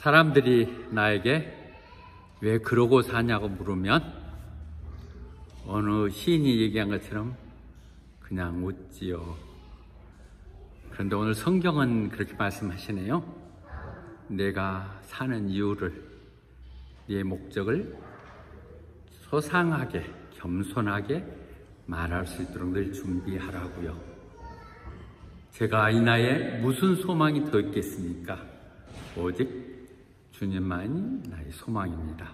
사람들이 나에게 왜 그러고 사냐고 물으면 어느 시인이 얘기한 것처럼 그냥 웃지요. 그런데 오늘 성경은 그렇게 말씀하시네요. 내가 사는 이유를, 네 목적을 소상하게, 겸손하게 말할 수 있도록 늘 준비하라고요. 제가 이 나이에 무슨 소망이 더 있겠습니까? 오직 주님만이 나의 소망입니다.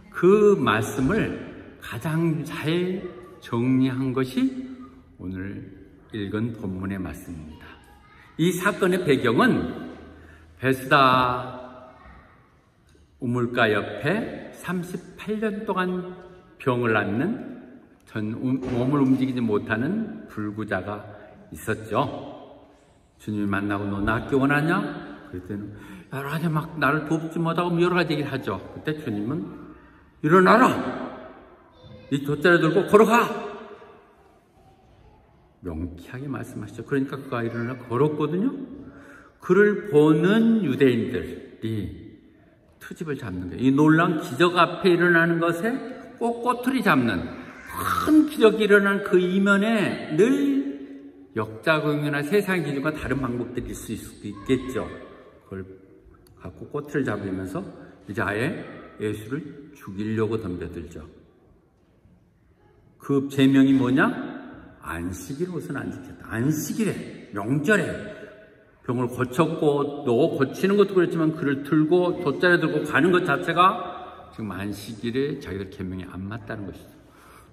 그 말씀을 가장 잘 정리한 것이 오늘 읽은 본문의 말씀입니다. 이 사건의 배경은 베스다 우물가 옆에 38년 동안 병을 앓는 몸을 움직이지 못하는 불구자가 있었죠. 주님을 만나고 너 낫기 원하냐? 그랬더니 여러 가지 막 나를 돕지 못하고 여러 가지 얘기를 하죠. 그때 주님은 일어나라! 이 돛대를 들고 걸어가! 명쾌하게 말씀하시죠. 그러니까 그가 일어나 걸었거든요. 그를 보는 유대인들이 트집을 잡는 거예요. 이 놀라운 기적 앞에 일어나는 것에 꼭 꼬투리 잡는 큰 기적이 일어난 그 이면에 늘 역작용이나 세상 기준과 다른 방법들이 있을 수 있겠죠. 그걸 갖고 꼬투리를 잡으면서 이제 아예 예수를 죽이려고 덤벼들죠. 그 제명이 뭐냐? 안식일을 우선 안 지켰다. 안식일에, 명절에 병을 고쳤고 또 고치는 것도 그렇지만 그를 들고 돛자를 들고 가는 것 자체가 지금 안식일에 자기들 계명이 안 맞다는 것이죠.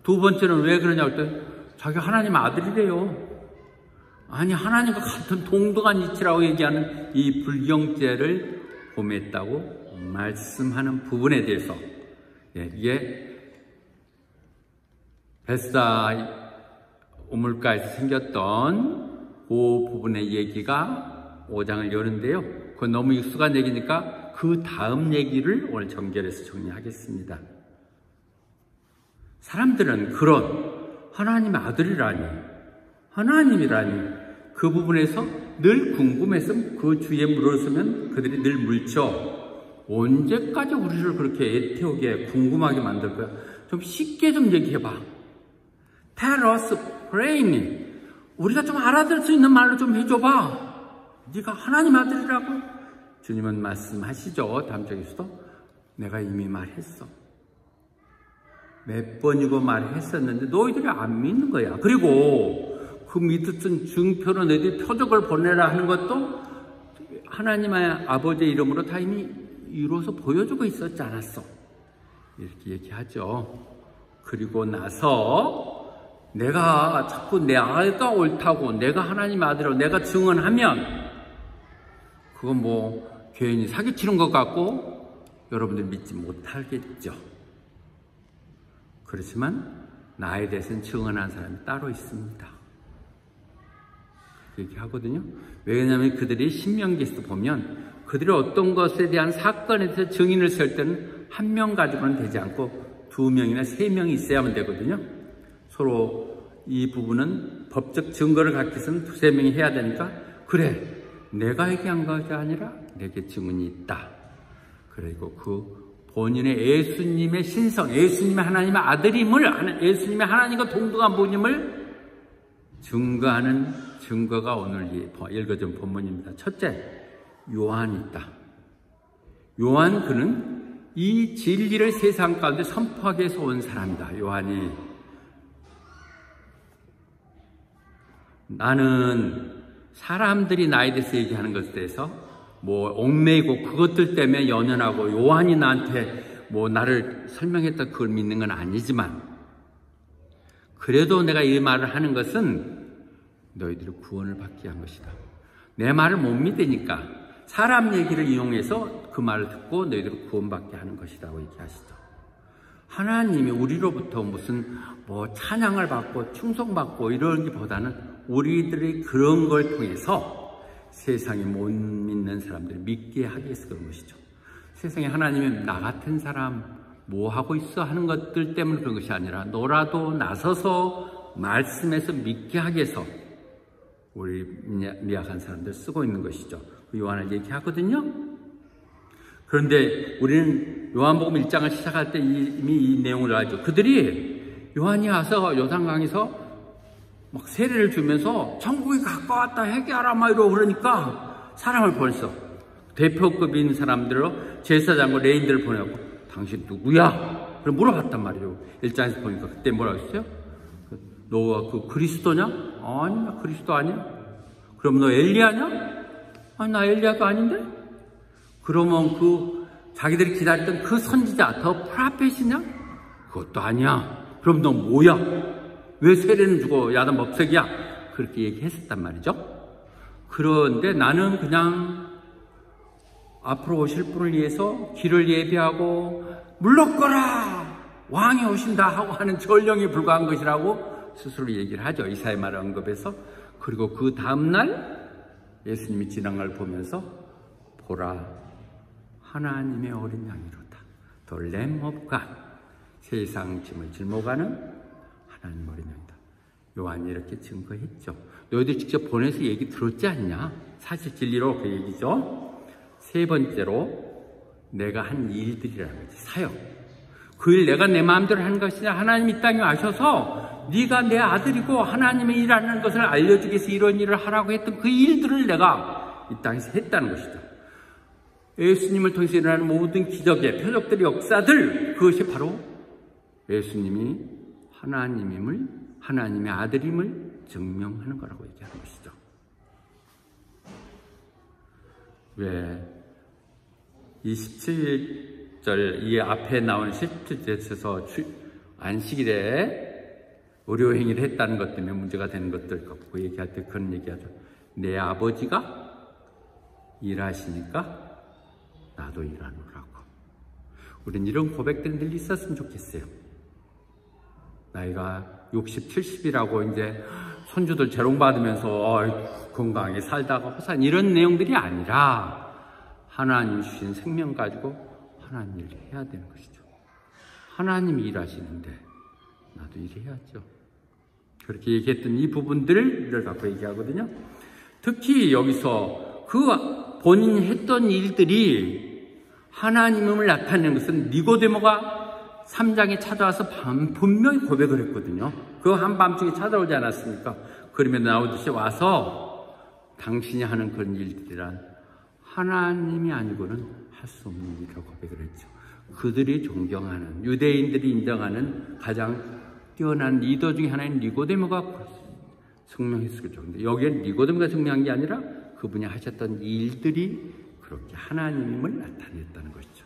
두 번째는 왜 그러냐고 했더니 자기가 하나님 아들이래요. 아니 하나님과 같은 동등한 이치라고 얘기하는 이 불경죄를 범했다고 말씀하는 부분에 대해서 이게 베스다 우물가에서 생겼던 그 부분의 얘기가 5장을 여는데요. 그건 너무 익숙한 얘기니까 그 다음 얘기를 오늘 정결해서 정리하겠습니다. 사람들은 그런 하나님의 아들이라니, 하나님이라니 그 부분에서 늘 궁금해서 그 주위에 물었으면 그들이 늘 물죠. 언제까지 우리를 그렇게 애태우게 궁금하게 만들 거야? 좀 쉽게 좀 얘기해봐. Tell us plainly. 우리가 좀 알아들 수 있는 말로 좀 해줘봐. 네가 하나님 아들이라고? 주님은 말씀하시죠. 다음 장에서도 내가 이미 말했어. 몇 번이고 말했었는데 너희들이 안 믿는 거야. 그리고 그 믿었던 증표로 너희들이 표적을 보내라 하는 것도 하나님의 아버지의 이름으로 다 이미 이루어서 보여주고 있었지 않았어. 이렇게 얘기하죠. 그리고 나서 내가 자꾸 내가 옳다고 내가 하나님 아들이라고 내가 증언하면 그건 뭐 괜히 사기치는 것 같고 여러분들 믿지 못하겠죠. 그렇지만 나에 대해서는 증언한 사람이 따로 있습니다. 그렇게 하거든요. 왜냐하면 그들이 신명기에서 보면 그들이 어떤 것에 대한 사건에 대해서 증인을 세울 때는 한 명 가지고는 되지 않고 2명이나 3명이 있어야만 되거든요. 서로 이 부분은 법적 증거를 갖기 위해서는 2-3명이 해야 되니까 그래 내가 얘기한 것이 아니라 내게 증언이 있다. 그리고 그 본인의 예수님의 신성, 예수님의 하나님의 아들임을, 예수님의 하나님과 동등한 분임을 증거하는 증거가 오늘 읽어준 본문입니다. 첫째, 요한이 있다. 요한 그는 이 진리를 세상 가운데 선포하기 위해서 온 사람이다. 요한이 나는 사람들이 나에 대해서 얘기하는 것에 대해서 뭐 얽매이고 그것들 때문에 연연하고 요한이 나한테 뭐 나를 설명했다 그걸 믿는 건 아니지만 그래도 내가 이 말을 하는 것은 너희들이 구원을 받게 한 것이다. 내 말을 못 믿으니까 사람 얘기를 이용해서 그 말을 듣고 너희들이 구원받게 하는 것이라고 얘기하시죠. 하나님이 우리로부터 무슨 뭐 찬양을 받고 충성받고 이러기보다는 우리들이 그런 걸 통해서 세상에 못 믿는 사람들이 믿게 하기 위해서 그런 것이죠. 세상에 하나님이 나 같은 사람 뭐 하고 있어 하는 것들 때문에 그런 것이 아니라 너라도 나서서 말씀에서 믿게 하기 위해서 우리 미약한 사람들 쓰고 있는 것이죠. 요한을 얘기하거든요. 그런데 우리는 요한복음 1장을 시작할 때 이미 이 내용을 알죠. 그들이 요한이 와서 요단강에서 막 세례를 주면서 천국이 가까웠다 회개하라 막 이러고 그러니까 사람을 벌써 대표급인 사람들로 제사장과 레인들을 보내고 당신 누구야? 그럼 물어봤단 말이에요. 1장에서 보니까 그때 뭐라고 했어요? 너가 그 그리스도냐? 아니 나 그리스도 아니야. 그럼 너 엘리야냐? 아니 나 엘리야도 아닌데? 그러면 그 자기들이 기다렸던 그 선지자 더 프라펫이냐? 그것도 아니야. 그럼 너 뭐야? 왜 세례는 주고 야단 법석이야? 그렇게 얘기했었단 말이죠. 그런데 나는 그냥 앞으로 오실 분을 위해서 길을 예비하고 물러거라 왕이 오신다 하고 하는 전령에 불과한 것이라고 스스로 얘기를 하죠. 이사야 말 언급해서. 그리고 그 다음날 예수님이 지난 걸 보면서 보라 하나님의 어린 양이로다. The Lamb of God. 세상 짐을 짊어가는 하나님 어린 양이다. 요한이 이렇게 증거했죠. 너희들 직접 보내서 얘기 들었지 않냐? 사실 진리로 그 얘기죠. 세 번째로 내가 한 일들이라는 거지. 사역. 그 일 내가 내 마음대로 하는 것이냐? 하나님이 이 땅에 와셔서 네가 내 아들이고 하나님의 일하는 것을 알려주기 위해서 이런 일을 하라고 했던 그 일들을 내가 이 땅에서 했다는 것이죠. 예수님을 통해서 일어나는 모든 기적의 표적들, 역사들, 그것이 바로 예수님이 하나님임을, 하나님의 아들임을 증명하는 거라고 얘기하는 것이죠. 왜 27절 이 앞에 나온 17절에서 안식일에 의료행위를 했다는 것 때문에 문제가 되는 것들 갖고 얘기할 때 그런 얘기하죠. 내 아버지가 일하시니까 나도 일하노라고. 우린 이런 고백들이 늘 있었으면 좋겠어요. 나이가 60, 70이라고 이제 손주들 재롱받으면서 건강하게 살다가 허산 이런 내용들이 아니라 하나님이 주신 생명 가지고 하나님 일을 해야 되는 것이죠. 하나님이 일하시는데 나도 일해야죠. 그렇게 얘기했던 이 부분들을 갖고 얘기하거든요. 특히 여기서 그 본인이 했던 일들이 하나님을 나타내는 것은 니고데모가 3장에 찾아와서 분명히 고백을 했거든요. 그 한밤중에 찾아오지 않았습니까? 그러면 나오듯이 와서 당신이 하는 그런 일들이란 하나님이 아니고는 할 수 없는 일이라고 고백을 했죠. 그들이 존경하는, 유대인들이 인정하는 가장 뛰어난 리더 중에 하나인 니고데모가 증명했을 거죠. 근데 여기엔 니고데모가 증명한 게 아니라 그분이 하셨던 일들이 그렇게 하나님을 나타냈다는 것이죠.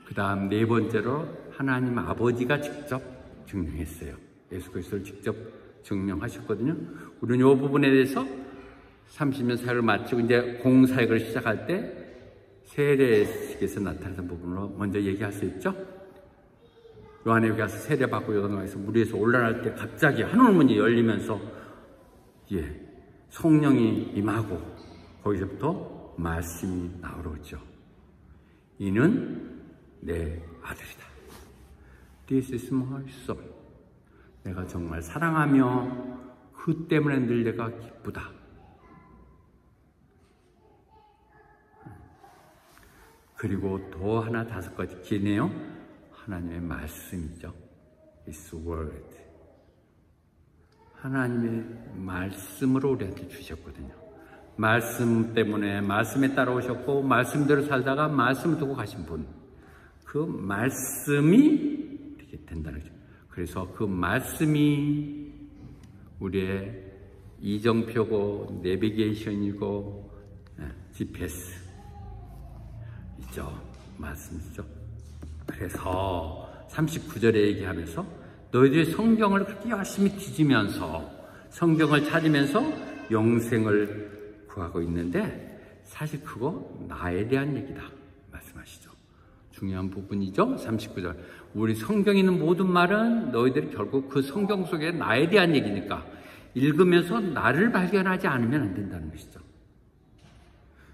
그 다음 네 번째로 하나님 아버지가 직접 증명했어요. 예수 그리스도를 직접 증명하셨거든요. 우리는 이 부분에 대해서 30년 사역을 마치고 이제 공사역을 시작할 때 세례식에서 나타났던 부분으로 먼저 얘기할 수 있죠. 요한에 가서 세례받고 요단강에서 물 위에서 올라갈 때 갑자기 하늘문이 열리면서 성령이 임하고 거기서부터 말씀이 나오죠. 이는 내 아들이다. This is my son. 내가 정말 사랑하며 그 때문에 늘 내가 기쁘다. 그리고 또 하나 5가지 기네요. 하나님의 말씀이죠. His word. 하나님의 말씀으로 우리한테 주셨거든요. 말씀 때문에 말씀에 따라오셨고 말씀대로 살다가 말씀을 두고 가신 분. 그 말씀이 이렇게 된다는 거죠. 그래서 그 말씀이 우리의 이정표고 내비게이션이고 GPS 있죠. 말씀이죠. 그래서 39절에 얘기하면서 너희들이 성경을 그렇게 열심히 뒤지면서 성경을 찾으면서 영생을 구하고 있는데 사실 그거 나에 대한 얘기다 말씀하시죠. 중요한 부분이죠. 39절. 우리 성경에 있는 모든 말은 너희들이 결국 그 성경 속에 나에 대한 얘기니까 읽으면서 나를 발견하지 않으면 안 된다는 것이죠.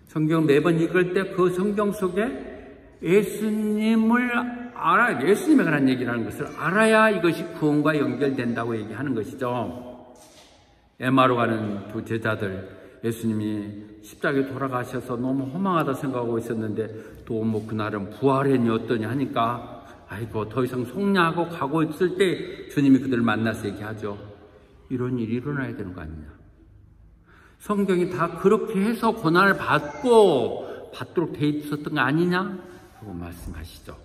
성경 매번 읽을 때 그 성경 속에 예수님을 알아야, 예수님에 관한 얘기라는 것을 알아야 이것이 구원과 연결된다고 얘기하는 것이죠. 에마로 가는 두 제자들, 예수님이 십자가에 돌아가셔서 너무 허망하다 생각하고 있었는데 또 뭐 그날은 부활했니 어떠니 하니까 아이고 더 이상 속냐하고 가고 있을 때 주님이 그들을 만나서 얘기하죠. 이런 일이 일어나야 되는 거 아니냐. 성경이 다 그렇게 해서 고난을 받도록 돼 있었던 거 아니냐? 라고 말씀하시죠.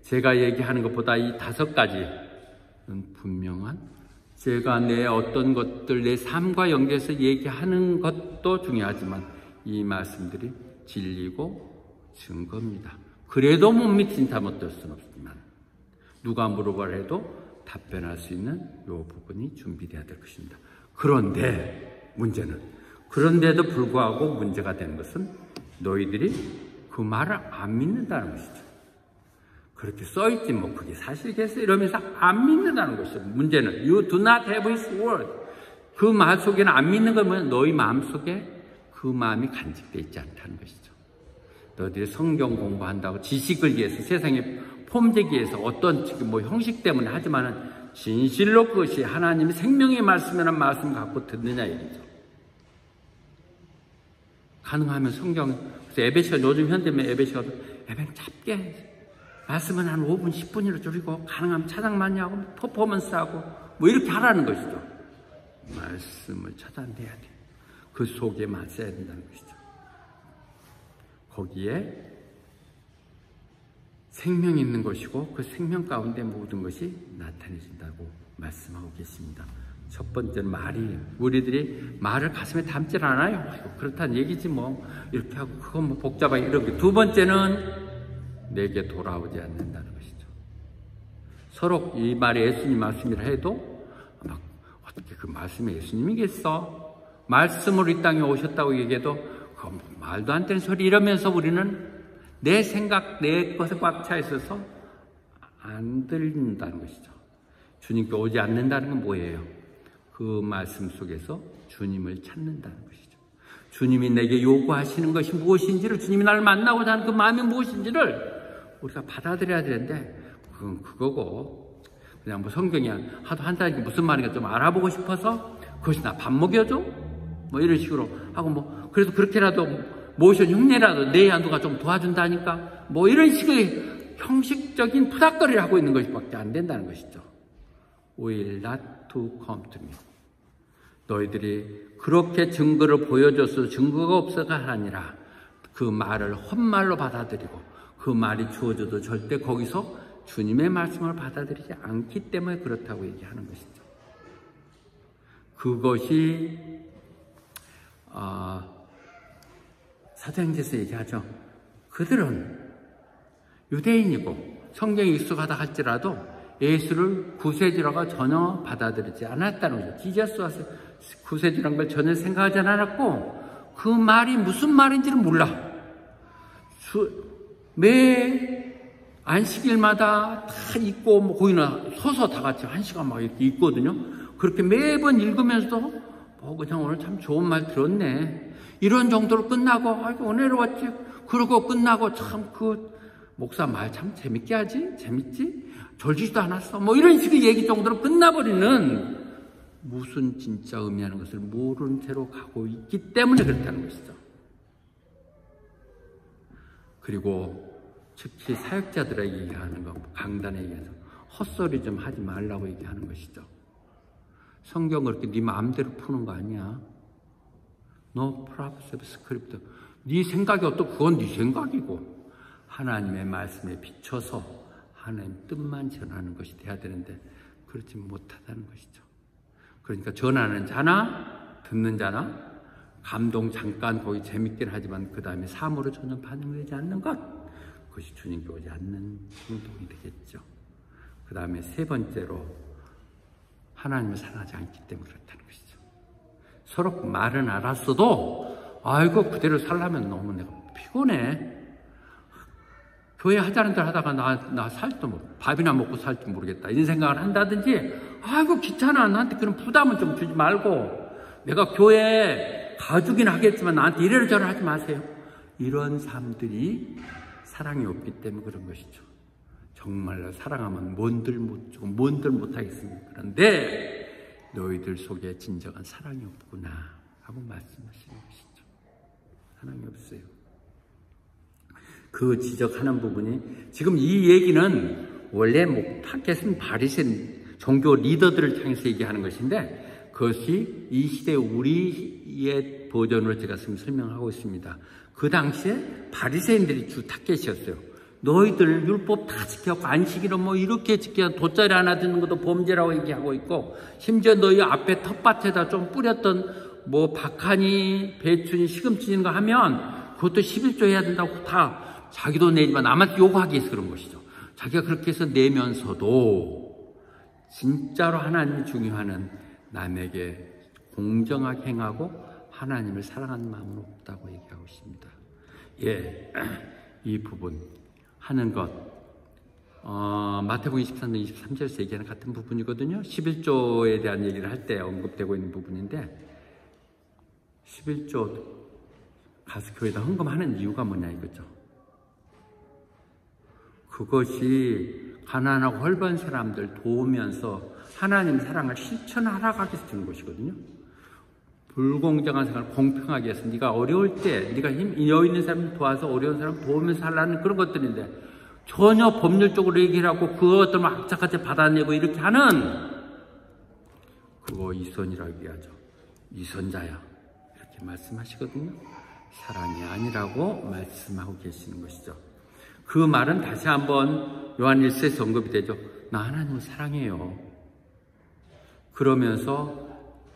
제가 얘기하는 것보다 이 5가지는 분명한, 제가 내 어떤 것들, 내 삶과 연계해서 얘기하는 것도 중요하지만 이 말씀들이 진리고 증거입니다. 그래도 못 믿긴다면 어떨 수는 없지만 누가 물어보라 해도 답변할 수 있는 이 부분이 준비되어야 될 것입니다. 그런데 문제는, 그런데도 불구하고 문제가 되는 것은 너희들이 그 말을 안 믿는다는 것이죠. 그렇게 써있지 뭐 그게 사실겠어 이러면서 안 믿는다는 것이죠. 문제는 You do not have his word. 그 말 속에는 안 믿는 거면 너희 마음속에 그 마음이 간직되어 있지 않다는 것이죠. 너희들이 성경 공부한다고 지식을 위해서, 세상에 폼되기 위해서 어떤 뭐 형식 때문에 하지만은 진실로 그것이 하나님의 생명의 말씀이라는 말씀을 갖고 듣느냐 얘기죠. 가능하면 성경, 그래서 예배 시간, 요즘 현대면 예배 시간, 예배는 짧게, 말씀은 한 5분, 10분으로 줄이고, 가능하면 차장만 하고, 퍼포먼스하고, 뭐 이렇게 하라는 것이죠. 말씀을 찾아내야 돼. 그 속에 맞서야 된다는 것이죠. 거기에 생명이 있는 것이고 그 생명 가운데 모든 것이 나타내진다고 말씀하고 계십니다. 첫 번째는 말이에요. 우리들이 말을 가슴에 담질 않아요. 그렇다는 얘기지 뭐. 이렇게 하고 그건 뭐 복잡하게 이렇게. 두 번째는 내게 돌아오지 않는다는 것이죠. 서로 이 말이 예수님 말씀이라 해도 막 어떻게 그 말씀이 예수님이겠어? 말씀으로 이 땅에 오셨다고 얘기해도 그건 뭐 말도 안 되는 소리 이러면서 우리는 내 생각, 내 것에 꽉 차 있어서 안 들린다는 것이죠. 주님께 오지 않는다는 건 뭐예요? 그 말씀 속에서 주님을 찾는다는 것이죠. 주님이 내게 요구하시는 것이 무엇인지를, 주님이 나를 만나고자 하는 그 마음이 무엇인지를 우리가 받아들여야 되는데 그건 그거고, 그냥 뭐 성경이 하도 한다니까 무슨 말인가 좀 알아보고 싶어서 그것이 나 밥 먹여줘? 뭐 이런 식으로 하고 뭐 그래도 그렇게라도 모션 흉내라도 내야 누가 좀 도와준다니까 뭐 이런 식의 형식적인 푸닥거리를 하고 있는 것밖에 안 된다는 것이죠. Will not to come to me. 너희들이 그렇게 증거를 보여줘서 증거가 없어가 아니라 그 말을 헛말로 받아들이고 그 말이 주어져도 절대 거기서 주님의 말씀을 받아들이지 않기 때문에 그렇다고 얘기하는 것이죠. 그것이 사도행전에서 얘기하죠. 그들은 유대인이고 성경에 익숙하다 할지라도 예수를 구세주라고 전혀 받아들이지 않았다는 거죠. 지저스와 구세주라는 걸 전혀 생각하지 않았고 그 말이 무슨 말인지를 몰라. 매 안식일마다 다 읽고 뭐 거기는 서서 다 같이 1시간 막 이렇게 읽거든요. 그렇게 매번 읽으면서도 그냥 오늘 참 좋은 말 들었네. 이런 정도로 끝나고 아이고 은혜로웠지. 그러고 끝나고 참 그 목사 말 참 재밌게 하지? 재밌지? 졸지도 않았어. 뭐 이런 식의 얘기 정도로 끝나버리는 무슨 진짜 의미하는 것을 모르는 채로 가고 있기 때문에 그렇다는 것이죠. 그리고 특히 사역자들에게 얘기하는 거, 강단에 얘기해서 헛소리 좀 하지 말라고 얘기하는 것이죠. 성경을 그렇게 네 마음대로 푸는 거 아니야. No props of script. 네 생각이 어떻고 그건 네 생각이고 하나님의 말씀에 비춰서 하나님 뜻만 전하는 것이 돼야 되는데 그렇지 못하다는 것이죠. 그러니까 전하는 자나 듣는 자나 감동 잠깐 거기 재밌긴 하지만 그 다음에 삶으로 전혀 반영되지 않는 것, 그것이 주님께 오지 않는 행동이 되겠죠. 그 다음에 세 번째로 하나님을 사랑하지 않기 때문에 그렇다는 것이죠. 서로 말은 알았어도 아이고 그대로 살려면 너무 내가 피곤해. 교회 하자는 대로 하다가 나 살도 뭐 밥이나 먹고 살지 모르겠다 이런 생각을 한다든지 아이고 귀찮아 나한테 그런 부담은 좀 주지 말고 내가 교회 가주긴 하겠지만 나한테 이래를 저래를 하지 마세요. 이런 사람들이 사랑이 없기 때문에 그런 것이죠. 정말로 사랑하면 뭔들 못 주고 뭔들 못 하겠습니까? 그런데 너희들 속에 진정한 사랑이 없구나 하고 말씀하시는 것이죠. 사랑이 없어요. 그 지적하는 부분이 지금 이 얘기는 원래 타겟은 바리새인 종교 리더들을 향해서 얘기하는 것인데 그것이 이 시대 우리의 버전으로 제가 지금 설명하고 있습니다. 그 당시에 바리새인들이 주 타겟이었어요. 너희들 율법 다 지켜갖고 안식일은 뭐 이렇게 지켜 돗자리 하나 드는 것도 범죄라고 얘기하고 있고 심지어 너희 앞에 텃밭에다 좀 뿌렸던 뭐 박하니 배추니 시금치 이런 거 하면 그것도 11조 해야 된다고 다 자기도 내지만 남한테 요구하기 위해서 그런 것이죠. 자기가 그렇게 해서 내면서도 진짜로 하나님이 중요하는 남에게 공정하게 행하고 하나님을 사랑하는 마음은 없다고 얘기하고 있습니다. 예, 이 부분 하는 것 마태복음 23장 23절에서 얘기하는 같은 부분이거든요. 11조에 대한 얘기를 할 때 언급되고 있는 부분인데 11조 가서 교회에다 헌금하는 이유가 뭐냐 이거죠. 그것이 가난하고 헐벗은 사람들 도우면서 하나님 사랑을 실천하라고 해서 주는 것이거든요. 불공정한 생활을 공평하게 해서 네가 어려울 때 네가 여유 있는 사람 도와서 어려운 사람 도우면서 살라는 그런 것들인데 전혀 법률적으로 얘기를 하고 그것들을 악착같이 받아내고 이렇게 하는 그거 이선이라고 얘기하죠. 이선자야 이렇게 말씀하시거든요. 사랑이 아니라고 말씀하고 계시는 것이죠. 그 말은 다시 한번 요한 1서에서 언급이 되죠. 나 하나님을 사랑해요. 그러면서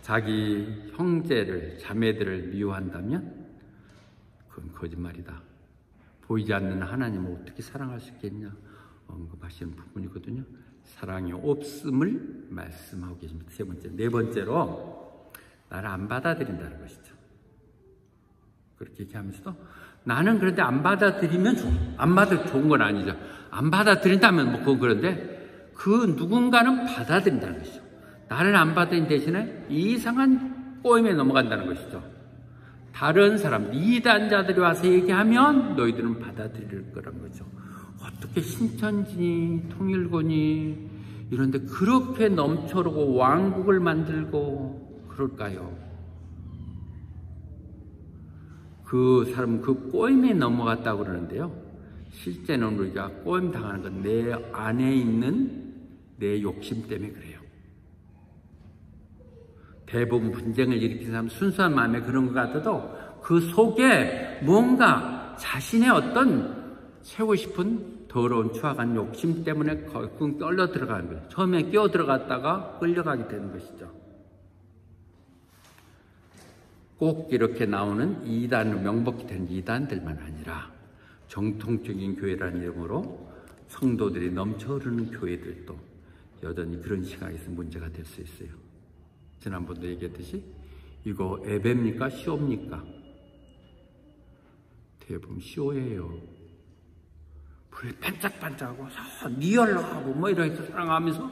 자기 형제를 자매들을 미워한다면 그건 거짓말이다. 보이지 않는 하나님을 어떻게 사랑할 수 있겠냐 언급하시는 부분이거든요. 사랑이 없음을 말씀하고 계십니다. 세 번째, 네 번째로 나를 안 받아들인다는 것이죠. 그렇게 얘기하면서도 나는 그런데 안 받아들이면 좋아. 안 받아 좋은 건 아니죠. 안 받아들인다면 뭐 그건 그런데 그 누군가는 받아들인다는 것이죠. 나를 안 받아들인 대신에 이상한 꼬임에 넘어간다는 것이죠. 다른 사람, 이단자들이 와서 얘기하면 너희들은 받아들일 거란 거죠. 어떻게 신천지니 통일교니 이런데 그렇게 넘쳐르고 왕국을 만들고 그럴까요? 그 사람은 그 꼬임에 넘어갔다고 그러는데요. 실제는 우리가 꼬임 당하는 건 내 안에 있는 내 욕심 때문에 그래요. 대부분 분쟁을 일으킨 사람 순수한 마음에 그런 것 같아도 그 속에 뭔가 자신의 어떤 채우고 싶은 더러운 추악한 욕심 때문에 끙 떨려 들어가는 거예요. 처음에 끼어 들어갔다가 끌려가게 되는 것이죠. 꼭 이렇게 나오는 이단으로 명복이 된 이단들만 아니라 정통적인 교회라는 이름으로 성도들이 넘쳐 흐르는 교회들도 여전히 그런 시각에서 문제가 될 수 있어요. 지난번도 얘기했듯이 이거 예배입니까? 시오입니까? 대부분 시오예요. 불이 반짝반짝하고 리얼하고 뭐 이렇게 사랑하면서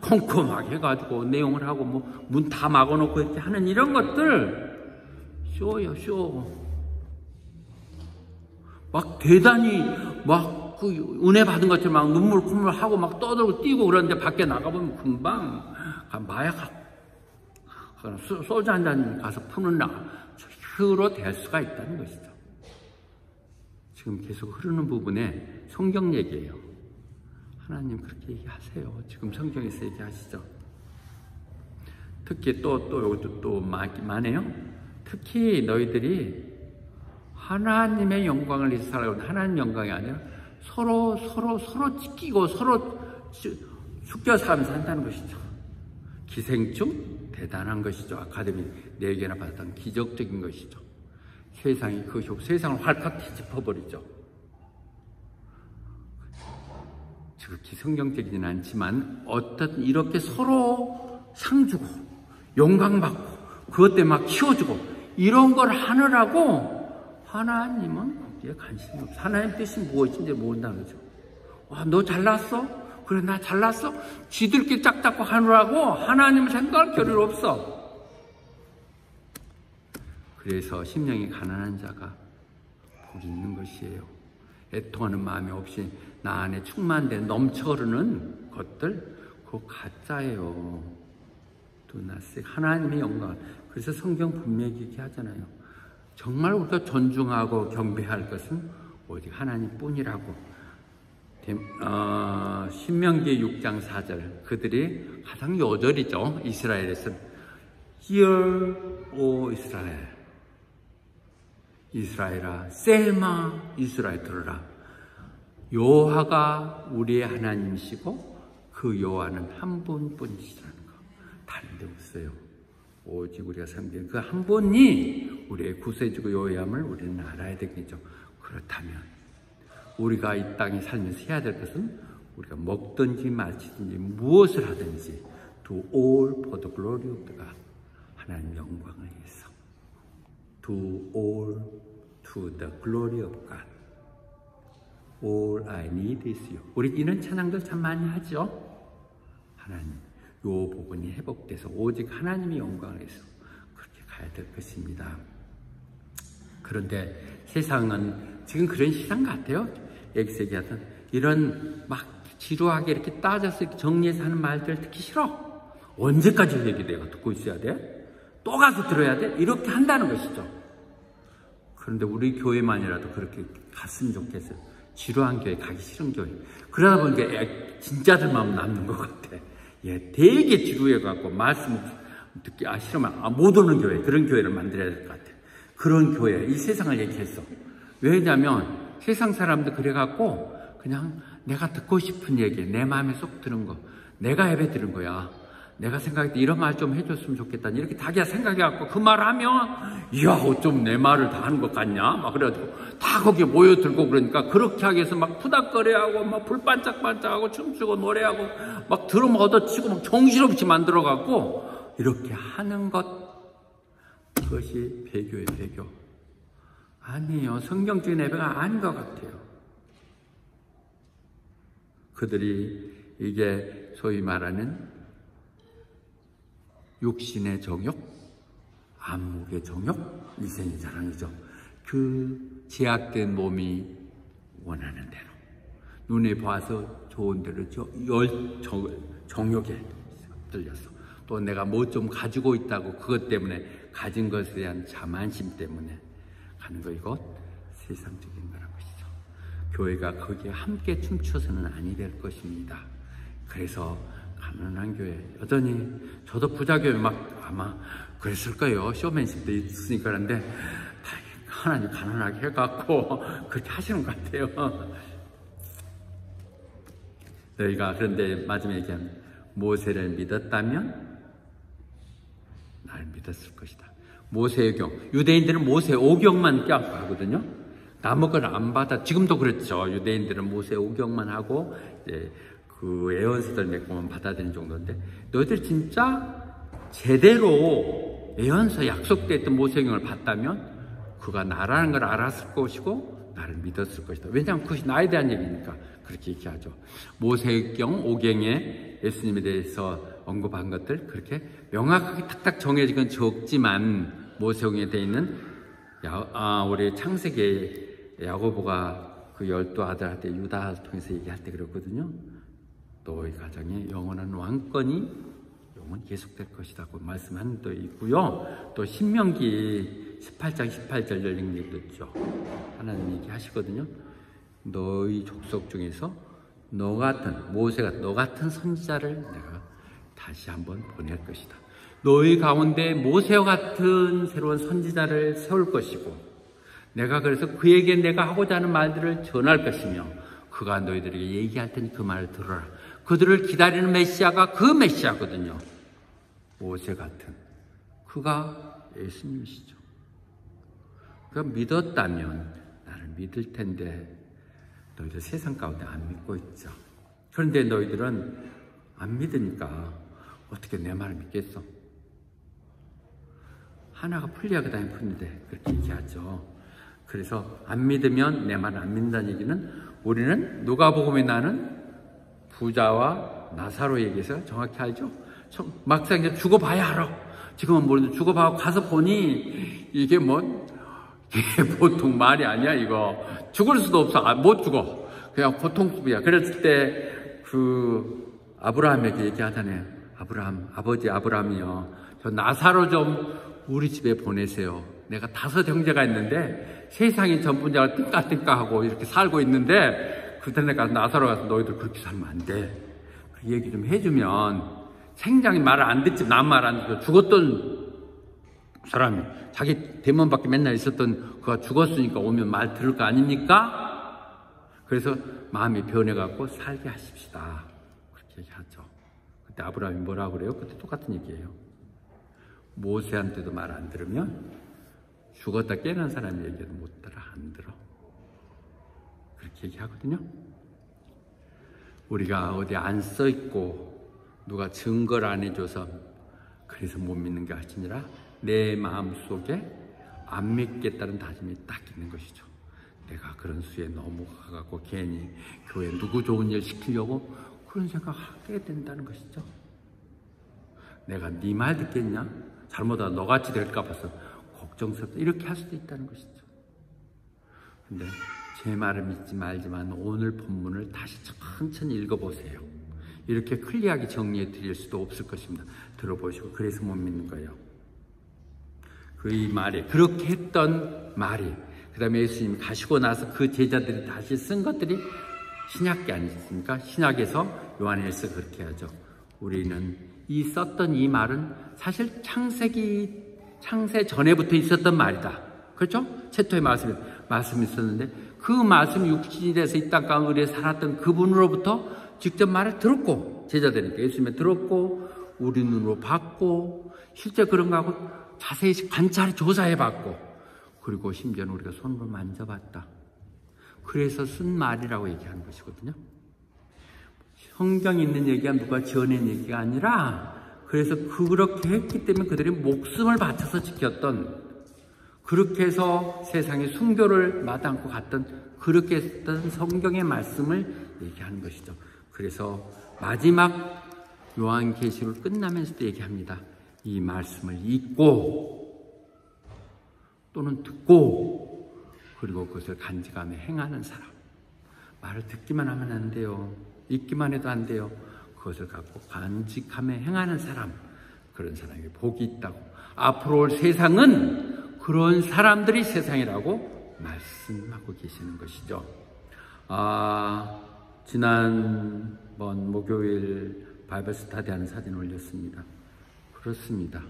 컴컴하게 해가지고 내용을 하고 뭐 문 다 막아놓고 이렇게 하는 이런 것들 쇼예요, 쇼. 막 대단히 막 그 은혜 받은 것처럼 막 눈물 콧물 하고 막 떠들고 뛰고 그러는데 밖에 나가보면 금방 마약 소주 한 잔 가서 푸는 휴로 될 수가 있다는 것이죠. 지금 계속 흐르는 부분에 성경 얘기예요. 하나님 그렇게 얘기하세요. 지금 성경에서 얘기하시죠. 특히 또 이것도 또 많아요. 특히 너희들이 하나님의 영광을 위해서 살아가는 하나님 영광이 아니라 서로 지키고 서로 숙여 살면서 한다는 것이죠. 기생충 대단한 것이죠. 아카데미 4개나 받았던 기적적인 것이죠. 세상이 그 세상을 활칵 뒤집어버리죠. 지극히 성경적이진 않지만 어떤 이렇게 서로 상주고 영광받고 그것 때문에 막 키워주고 이런 걸 하느라고 하나님은 거기에 관심이 없어. 하나님 뜻이 무엇인지 모른다는 거죠. 와, 너 잘났어? 그래, 나 잘났어? 지들끼리 짝잡고 하느라고 하나님을 생각할 겨를 없어. 그래서 심령이 가난한 자가 복이 있는 것이에요. 애통하는 마음이 없이 나 안에 충만된 넘쳐흐르는 것들 그거 가짜예요. Do not seek. 하나님의 영광. 그래서 성경 분명히 얘기하잖아요. 정말 우리가 존중하고 경배할 것은 오직 하나님뿐이라고. 신명기 6장 4절. 그들이 가장 요절이죠. 이스라엘에서는. Hear, O Israel. 이스라엘아, 세마 이스라엘 들으라. 여호와가 우리의 하나님이시고 그 여호와는 한 분뿐이시라는 거. 다른 데 없어요. 오직 우리가 섬기는 그 한 분이 우리의 구세주고 여호와임을 우리는 알아야 되겠죠. 그렇다면 우리가 이 땅에 살면서 해야 될 것은 우리가 먹든지 마시든지 무엇을 하든지 do all for the glory of God. 하나님 영광을 위해서. Do all to the glory of God. All I need is you. 우리 이런 찬양들 참 많이 하죠. 하나님, 요 부분이 회복돼서 오직 하나님의 영광을 위해서 그렇게 가야 될 것입니다. 그런데 세상은 지금 그런 시장 같아요. 엑세기 하던 이런 막 지루하게 이렇게 따져서 이렇게 정리해서 하는 말들 듣기 싫어. 언제까지 얘기 내가 듣고 있어야 돼? 또 가서 들어야 돼? 이렇게 한다는 것이죠. 그런데 우리 교회만이라도 그렇게 갔으면 좋겠어요. 지루한 교회, 가기 싫은 교회. 그러다 보니까 진짜들만 남는 것 같아. 예, 되게 지루해갖고 말씀 듣기 싫으면 못 오는 교회, 그런 교회를 만들어야 될 것 같아. 그런 교회, 이 세상을 얘기했어. 왜냐면 세상 사람들 그래갖고 그냥 내가 듣고 싶은 얘기, 내 마음에 쏙 드는 거, 내가 예배 드린 거야. 내가 생각할 때 이런 말 좀 해줬으면 좋겠다. 이렇게 자기가 생각해갖고 그 말 하면, 이야, 어쩜 내 말을 다 하는 것 같냐? 막 그래가지고 다 거기에 모여들고 그러니까 그렇게 하기 위해서 막 푸닥거려하고 막 불 반짝반짝하고 춤추고 노래하고 막 드럼 얻어치고 막 정신없이 만들어갖고 이렇게 하는 것. 그것이 배교의 배교. 아니에요. 성경적인 예배가 아닌 것 같아요. 그들이 이게 소위 말하는 육신의 정욕, 안목의 정욕, 이생의 자랑이죠. 그 제약된 몸이 원하는 대로, 눈에 봐서 좋은 대로 정욕에 들렸어. 또 내가 뭐 좀 가지고 있다고 그것 때문에 가진 것에 대한 자만심 때문에 가는 거, 이것 세상적인 거라는 것이죠. 교회가 거기에 함께 춤춰서는 아니 될 것입니다. 그래서 가난한 교회, 여전히 저도 부자교회 막 아마 그랬을 거예요. 쇼맨십도 있으니까. 그런데 하나님 가난하게 해갖고 그렇게 하시는 것 같아요. 너희가 그런데 마지막에 얘기하면 모세를 믿었다면 나를 믿었을 것이다. 모세오경, 유대인들은 모세오경만 하거든요. 남의 걸 안 받아. 지금도 그렇죠. 유대인들은 모세오경만 하고 이제 그 예언서들 몇 권만 받아들인 정도인데, 너희들 진짜 제대로 예언서 약속됐던 모세경을 봤다면 그가 나라는 걸 알았을 것이고 나를 믿었을 것이다. 왜냐하면 그것이 나에 대한 얘기니까 그렇게 얘기하죠. 모세경 5경에 예수님에 대해서 언급한 것들 그렇게 명확하게 탁탁 정해진 건 적지만, 모세경에 되어 있는 우리 창세기에 야고보가 그 12 아들한테 유다를 통해서 얘기할 때 그랬거든요. 너희 가정에 영원한 왕권이 영원 계속될 것이라고 말씀한 데 있고요. 또 신명기 18장 18절 열린 게 있죠. 하나님 얘기하시거든요. 너희 족속 중에서 너 같은, 모세가 너 같은 선지자를 내가 다시 한번 보낼 것이다. 너희 가운데 모세와 같은 새로운 선지자를 세울 것이고, 내가 그래서 그에게 내가 하고자 하는 말들을 전할 것이며, 그가 너희들에게 얘기할 테니 그 말을 들어라. 그들을 기다리는 메시아가 그 메시아거든요. 모세 같은. 그가 예수님이시죠. 그가 믿었다면 나를 믿을 텐데, 너희들 세상 가운데 안 믿고 있죠. 그런데 너희들은 안 믿으니까 어떻게 내 말을 믿겠어? 하나가 풀려야 그 다음에 푸는데 그렇게 얘기하죠. 그래서 안 믿으면 내 말을 안 믿는다는 얘기는, 우리는 누가복음에 나는 부자와 나사로 얘기해서 정확히 알죠? 막상 이제 죽어봐야 알아. 지금은 모르는데 죽어봐 가서 보니 이게 보통 말이 아니야. 이거 죽을 수도 없어. 못 죽어. 그냥 보통 수비야. 그랬을 때 그 아브라함에게 얘기하잖아요. 아버지 아브라함이요, 저 나사로 좀 우리 집에 보내세요. 내가 5 형제가 있는데 세상이 전부 다 띵까띵까하고 이렇게 살고 있는데 그때 내가 나사로 가서 너희들 그렇게 살면 안 돼. 그 얘기 좀 해주면, 생장이 말을 안 듣지, 남 말 안 듣고 죽었던 사람이 자기 대문 밖에 맨날 있었던 그가 죽었으니까 오면 말 들을 거 아닙니까? 그래서 마음이 변해갖고 살게 하십시다. 그렇게 얘기하죠. 그때 아브라함이 뭐라고 그래요? 그때 똑같은 얘기예요. 모세한테도 말 안 들으면 죽었다 깨어난 사람이 얘기해도 못 들어, 안 들어. 그렇게 얘기하거든요. 우리가 어디 안 써있고 누가 증거를 안 해줘서 그래서 못 믿는 게 아니라 내 마음속에 안 믿겠다는 다짐이 딱 있는 것이죠. 내가 그런 수에 넘어가갖고 괜히 교회 누구 좋은 일 시키려고 그런 생각하게 된다는 것이죠. 내가 네 말 듣겠냐? 잘못하다 너같이 될까 봐서 걱정스럽다, 이렇게 할 수도 있다는 것이죠. 근데 제 말을 믿지 말지만 오늘 본문을 다시 천천히 읽어보세요. 이렇게 클리어하게 정리해 드릴 수도 없을 것입니다. 들어보시고. 그래서 못 믿는 거예요. 그 이 말이, 그렇게 했던 말이, 그 다음에 예수님이 가시고 나서 그 제자들이 다시 쓴 것들이 신약기 아니겠습니까? 신약에서 요한일서 그렇게 하죠. 우리는 썼던 이 말은 사실 창세 전에부터 있었던 말이다. 그렇죠? 채토의 말씀이 있었는데 그 말씀이 육신이 돼서 이 땅 가운데 살았던 그분으로부터 직접 말을 들었고, 제자들이니까 예수님이 들었고 우리 눈으로 봤고 실제 그런가 하고 자세히 관찰 조사해 봤고, 그리고 심지어는 우리가 손으로 만져봤다. 그래서 쓴 말이라고 얘기하는 것이거든요. 성경에 있는 얘기가 누가 지어낸 얘기가 아니라, 그래서 그렇게 했기 때문에 그들이 목숨을 바쳐서 지켰던, 그렇게 해서 세상에 순교를 마다않고 갔던, 그렇게 했던 성경의 말씀을 얘기하는 것이죠. 그래서 마지막 요한계시록 끝나면서도 얘기합니다. 이 말씀을 읽고 또는 듣고 그리고 그것을 간직하며 행하는 사람. 말을 듣기만 하면 안 돼요. 읽기만 해도 안 돼요. 그것을 갖고 간직하며 행하는 사람, 그런 사람에게 복이 있다고. 앞으로 올 세상은 그런 사람들이 세상이라고 말씀하고 계시는 것이죠. 지난번 목요일 바이블 스터디 하는 사진 올렸습니다. 그렇습니다.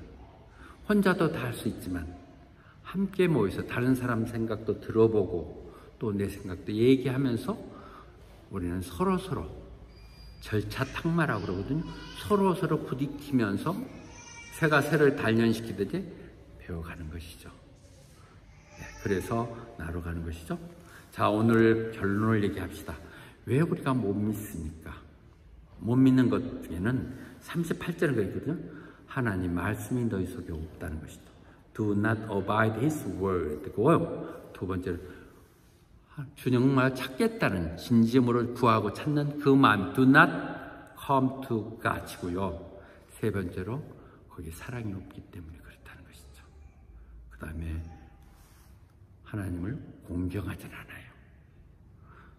혼자도 다 할 수 있지만 함께 모여서 다른 사람 생각도 들어보고 또 내 생각도 얘기하면서 우리는 서로서로 절차 탁마라고 그러거든요. 서로서로 부딪히면서 새가 새를 단련시키듯이 배워가는 것이죠. 네, 그래서 나로 가는 것이죠. 자, 오늘 결론을 얘기합시다. 왜 우리가 못 믿습니까? 못 믿는 것 중에는 38절은 그랬거든요. 하나님 말씀이 너희 속에 없다는 것이죠. Do not abide his word. 그거요. 두 번째로 주님을 찾겠다는 진심으로 구하고 찾는 그 마음, do not come to God이고요. 세 번째로 거기에 사랑이 없기 때문에 그렇다는 것이죠. 그 다음에 하나님을 공경하지 않아요.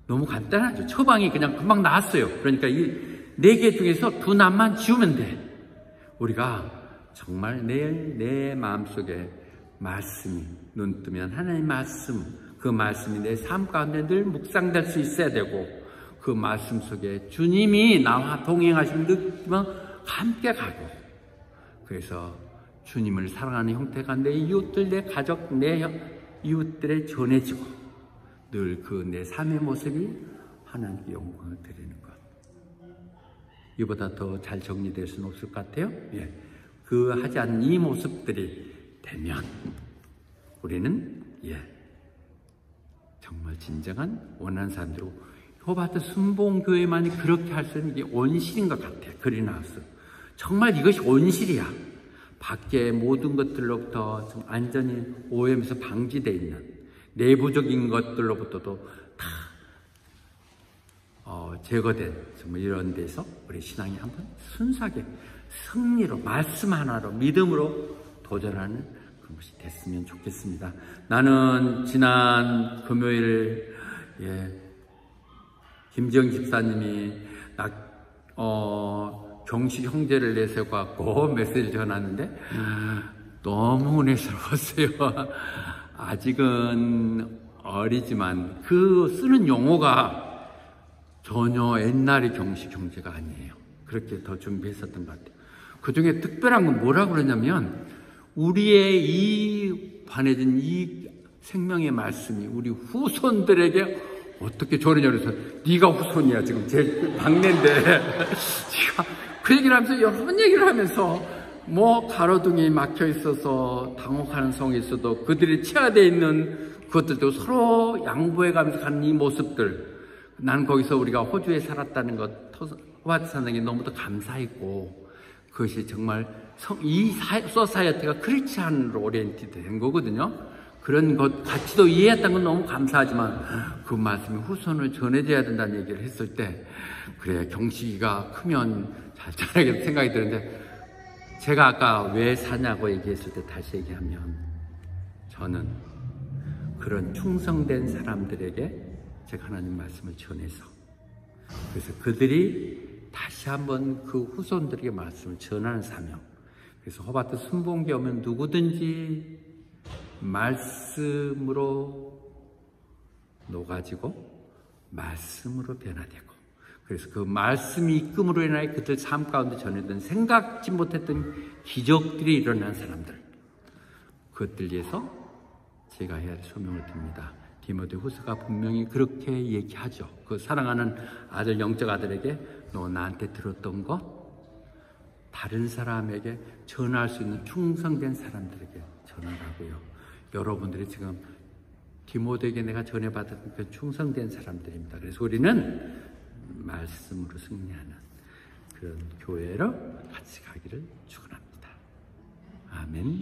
너무 간단하죠. 처방이 그냥 금방 나왔어요. 그러니까 이 4개 중에서 2낫만 지우면 돼. 우리가 정말 내 마음속에 말씀이 눈 뜨면 하나님의 말씀, 그 말씀이 내 삶 가운데 늘 묵상될 수 있어야 되고, 그 말씀 속에 주님이 나와 동행하심을 느끼면 함께 가고, 그래서 주님을 사랑하는 형태가 내 이웃들, 내 가족, 내 이웃들에 전해지고 늘 그 내 삶의 모습이 하나님께 영광을 드리는 것. 이보다 더 잘 정리될 수는 없을 것 같아요. 예. 그 하지 않는 이 모습들이 되면 우리는 정말 진정한 원하는 사람들로 호바트 순봉교회만이 그렇게 할 수 있는 게 온실인 것 같아요. 글이 나왔어. 정말 이것이 온실이야. 밖에 모든 것들로부터 좀 안전히 오염에서 방지되어 있는 내부적인 것들로부터도 다 제거된 정말 이런 데서 우리 신앙이 한번 순수하게 승리로, 말씀 하나로, 믿음으로 도전하는 그런 것이 됐으면 좋겠습니다. 나는 지난 금요일 김지영 집사님이 경식 형제를 내세워갖고 메시지를 전하는데 너무 은혜스러웠어요. 아직은 어리지만 그 쓰는 용어가 전혀 옛날의 경식 형제가 아니에요. 그렇게 더 준비했었던 것 같아요. 그 중에 특별한 건 뭐라고 그러냐면, 우리의 이 관해진 이 생명의 말씀이 우리 후손들에게 어떻게 저러냐 그래서, 네가 후손이야 지금 제 막내인데 제가 그 얘기를 하면서 여러 번 얘기를 하면서, 뭐 가로등이 막혀 있어서 당혹하는 성이 있어도 그들이 체화되어 있는 그것들도 서로 양보해 가면서 가는 이 모습들, 난 거기서 우리가 호주에 살았다는 것, 호바트 산다는 게 너무도 감사했고, 그것이 정말 이 소사이어티가 크리스찬으로 오리엔티드 된 거거든요. 그런 것 가치도 이해했다는 건 너무 감사하지만, 그 말씀이 후손을 전해져야 된다는 얘기를 했을 때, 그래 경식이가 크면 잘 자라겠다 생각이 드는데, 제가 아까 왜 사냐고 얘기했을 때 다시 얘기하면, 저는 그런 충성된 사람들에게 제가 하나님 말씀을 전해서, 그래서 그들이 다시 한번 그 후손들에게 말씀을 전하는 사명. 그래서 호바트 순복음에 오면 누구든지 말씀으로 녹아지고 말씀으로 변화되고, 그래서 그 말씀이 이끌음으로 인하여 그들 삶 가운데 전해든 생각지 못했던 기적들이 일어난 사람들, 그것들 위해서 제가 해야 할 소명을 듭니다. 디모데후서가 분명히 그렇게 얘기하죠. 그 사랑하는 아들, 영적 아들에게 너 나한테 들었던 것 다른 사람에게 전할 수 있는 충성된 사람들에게 전하라고요. 여러분들이 지금 디모데에게 내가 전해받은 그 충성된 사람들입니다. 그래서 우리는 말씀으로 승리하는 그런 교회로 같이 가기를 축원합니다. 아멘.